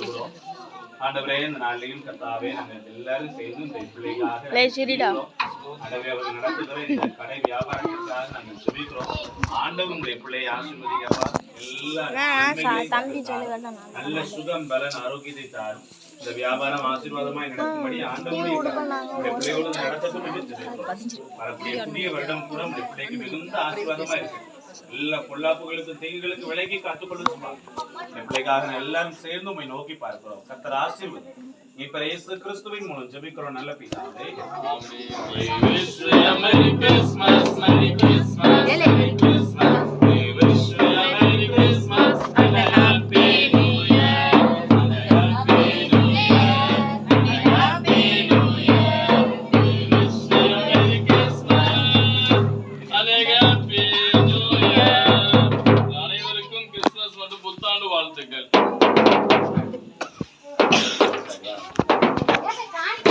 செலுத்துகிறோம். ஆண்டவரே, இந்த நாளிலையும் கர்த்தாவே நாங்கள் எல்லாரும் சேர்ந்து இந்த பிள்ளைக்காக ஆண்டவரே அவர்கள் நடத்துகிற இந்த கடை வியாபாரத்திற்காக நாங்கள் ஜெபிக்கிறோம். ஆண்டவர் உடைய பிள்ளையை ஆசீர்வதிக்கப்பா, நல்ல சுகம் பலன் ஆரோக்கியத்தை தாரும். இந்த வியாபாரம் ஆசீர்வாதமாய் நடக்கும்படி ஆண்டவருடைய பிள்ளையோடு நடத்தட்டும் என்று ஜெபிக்கிறோம். வரக்கூடிய புதிய வருடம் கூட உடைய பிள்ளைக்கு மிகுந்த ஆசீர்வாதமா இருக்கு. எல்லா பொல்லாப்புகளுக்கு தீங்குகளுக்கு விலகி காத்துக்கொள்ளுமா. என் பிள்ளைக்காக எல்லாரும் சேர்ந்து உம்மை நோக்கி பார்க்கிறோம். கர்த்தர் ஆசீர்வதி. இப்ப இயேசு கிறிஸ்துவின் மூலம் ஜெபிக்கிறோம் நல்ல பிதாவே.